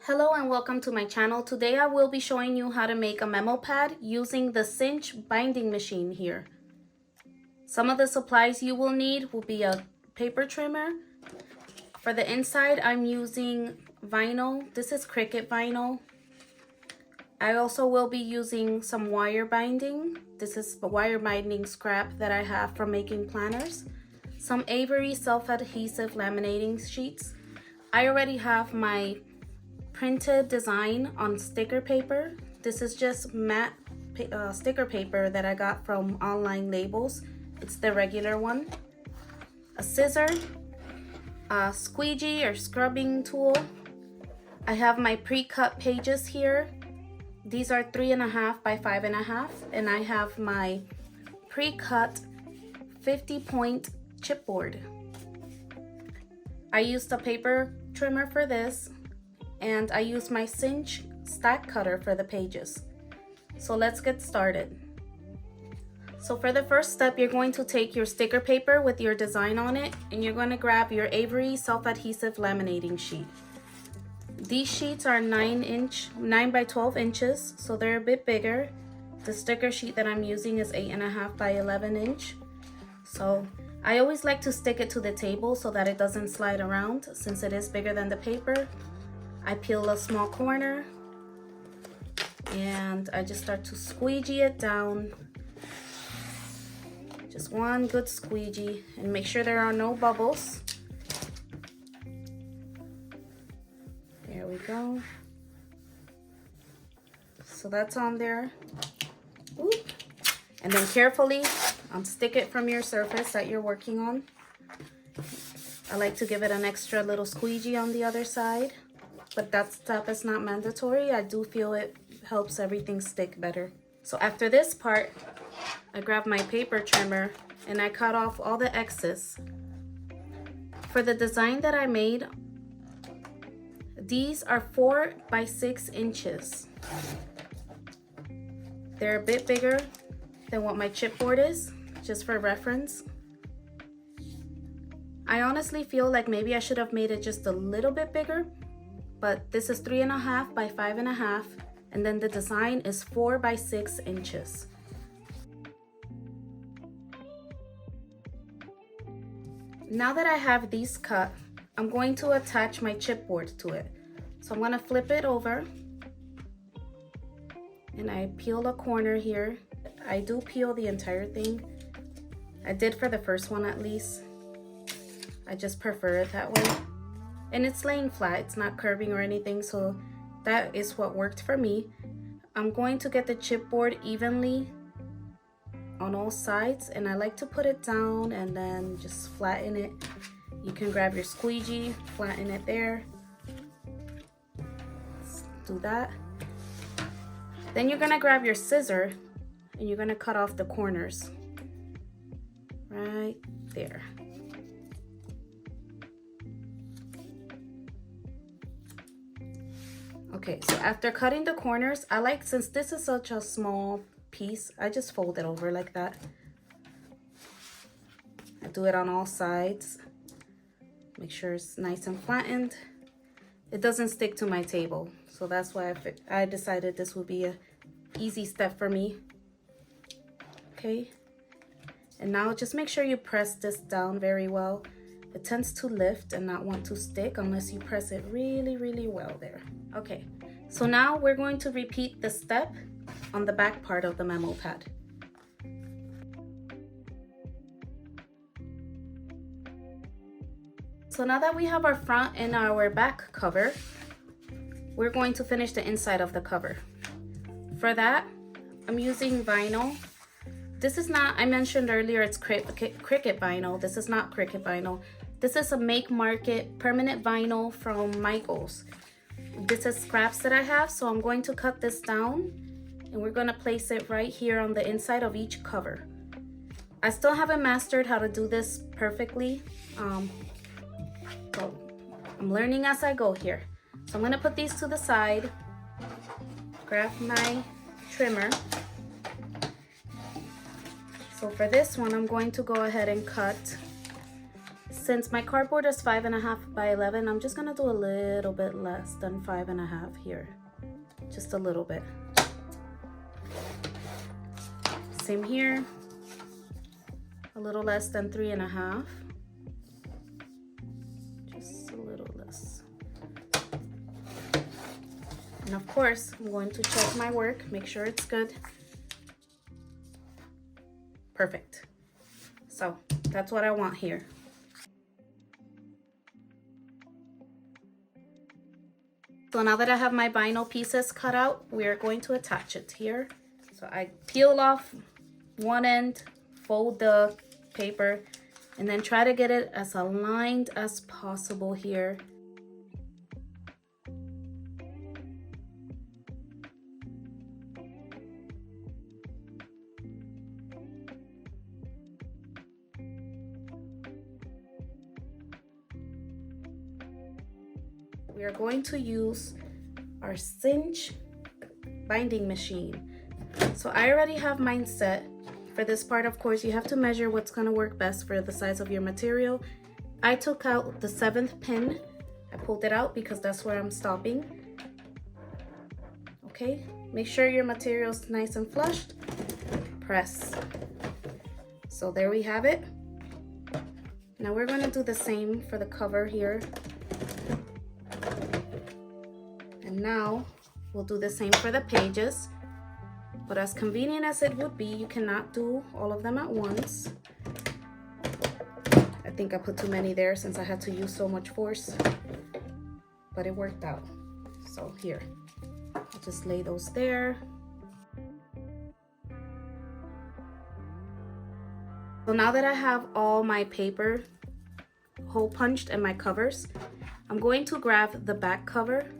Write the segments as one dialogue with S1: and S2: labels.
S1: Hello and welcome to my channel. Today I will be showing you how to make a memo pad using the Cinch binding machine here. Some of the supplies you will need will be a paper trimmer. For the inside I'm using vinyl. This is Cricut vinyl. I also will be using some wire binding. This is the wire binding scrap that I have from making planners. Some Avery self-adhesive laminating sheets. I already have my printed design on sticker paper. This is just matte sticker paper that I got from Online Labels. It's the regular one. A scissor, a squeegee or scrubbing tool. I have my pre-cut pages here. These are 3.5 by 5.5, and I have my pre-cut 50-point chipboard. I used a paper trimmer for this, and I use my Cinch stack cutter for the pages. So let's get started. So for the first step, you're going to take your sticker paper with your design on it, and you're going to grab your Avery self-adhesive laminating sheet. These sheets are 9 by 12 inches, so they're a bit bigger. The sticker sheet that I'm using is 8.5 by 11 inch. So I always like to stick it to the table so that it doesn't slide around since it is bigger than the paper. I peel a small corner and I just start to squeegee it down. Just one good squeegee, and make sure there are no bubbles. There we go. So that's on there. Ooh. And then carefully unstick it from your surface that you're working on. I like to give it an extra little squeegee on the other side, but that step is not mandatory. I do feel it helps everything stick better. So after this part, I grab my paper trimmer and I cut off all the excess. For the design that I made, these are 4 by 6 inches. They're a bit bigger than what my chipboard is, just for reference. I honestly feel like maybe I should have made it just a little bit bigger, but this is 3.5 by 5.5, and then the design is 4 by 6 inches. Now that I have these cut, I'm going to attach my chipboard to it. So I'm going to flip it over, and I peel a corner here. I do peel the entire thing. I did for the first one at least. I just prefer it that way. And it's laying flat, it's not curving or anything, so that is what worked for me. I'm going to get the chipboard evenly on all sides, and I like to put it down and then just flatten it. You can grab your squeegee, flatten it there. Let's do that. Then you're gonna grab your scissor and you're gonna cut off the corners right there. Okay, so after cutting the corners, I like, since this is such a small piece, I just fold it over like that. I do it on all sides. Make sure it's nice and flattened. It doesn't stick to my table, so that's why I decided this would be an easy step for me. Okay, and now just make sure you press this down very well. It tends to lift and not want to stick unless you press it really, really well there. Okay, so now we're going to repeat the step on the back part of the memo pad. So now that we have our front and our back cover, we're going to finish the inside of the cover. For that, I'm using vinyl. This is not, I mentioned earlier, it's Cricut vinyl. This is not Cricut vinyl. This is a Make Market permanent vinyl from Michaels. This is scraps that I have, so I'm going to cut this down and we're going to place it right here on the inside of each cover. I still haven't mastered how to do this perfectly. So I'm learning as I go here. So I'm going to put these to the side, grab my trimmer. So for this one, I'm going to go ahead and cut since my cardboard is 5.5 by 11, I'm just gonna do a little bit less than 5.5 here. Just a little bit. Same here. A little less than 3.5. Just a little less. And of course, I'm going to check my work, make sure it's good. Perfect. So that's what I want here. So now that I have my vinyl pieces cut out, we are going to attach it here. So I peel off one end, fold the paper, and then try to get it as aligned as possible here. We are going to use our Cinch binding machine. So I already have mine set. For this part, of course, you have to measure what's going to work best for the size of your material. I took out the 7th pin. I pulled it out because that's where I'm stopping. Okay, make sure your material's nice and flushed. Press. So there we have it. Now we're going to do the same for the cover here. And now we'll do the same for the pages. But as convenient as it would be, you cannot do all of them at once. I think I put too many there since I had to use so much force, but it worked out. So here, I'll just lay those there. So now that I have all my paper hole punched and my covers, I'm going to grab the back cover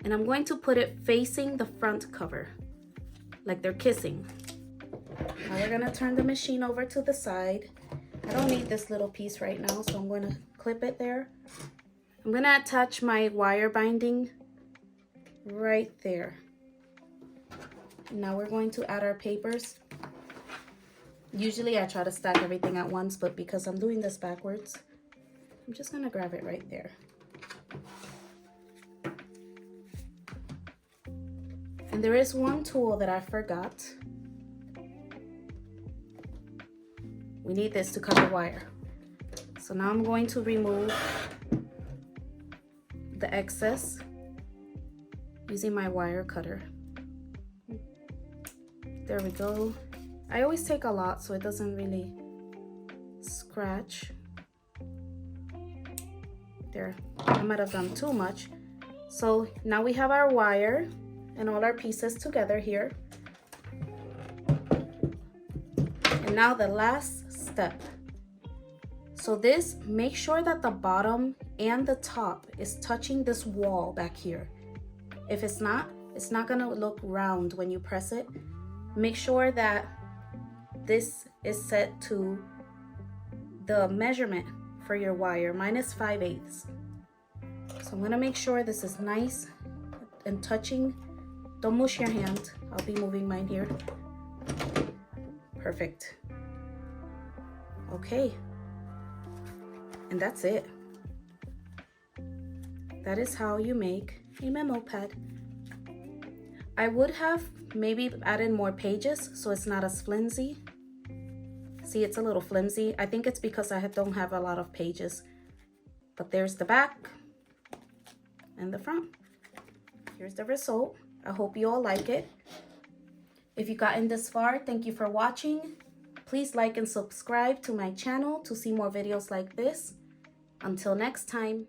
S1: and I'm going to put it facing the front cover, like they're kissing. Now we're gonna turn the machine over to the side. I don't need this little piece right now, so I'm gonna clip it there. I'm gonna attach my wire binding right there. Now we're going to add our papers. Usually I try to stack everything at once, but because I'm doing this backwards, I'm just gonna grab it right there. And there is one tool that I forgot. We need this to cut the wire. So now I'm going to remove the excess using my wire cutter. There we go. I always take a lot so it doesn't really scratch. There, I might have done too much. So now we have our wire and all our pieces together here. And now the last step. So this, make sure that the bottom and the top is touching this wall back here. If it's not gonna look round when you press it. Make sure that this is set to the measurement for your wire. Mine is 5/8. So I'm gonna make sure this is nice and touching. Don't mush your hand. I'll be moving mine here. Perfect. Okay. And that's it. That is how you make a memo pad. I would have maybe added more pages so it's not as flimsy. See, it's a little flimsy. I think it's because I don't have a lot of pages. But there's the back and the front. Here's the result. I hope you all like it. If you've gotten this far, thank you for watching. Please like and subscribe to my channel to see more videos like this. Until next time.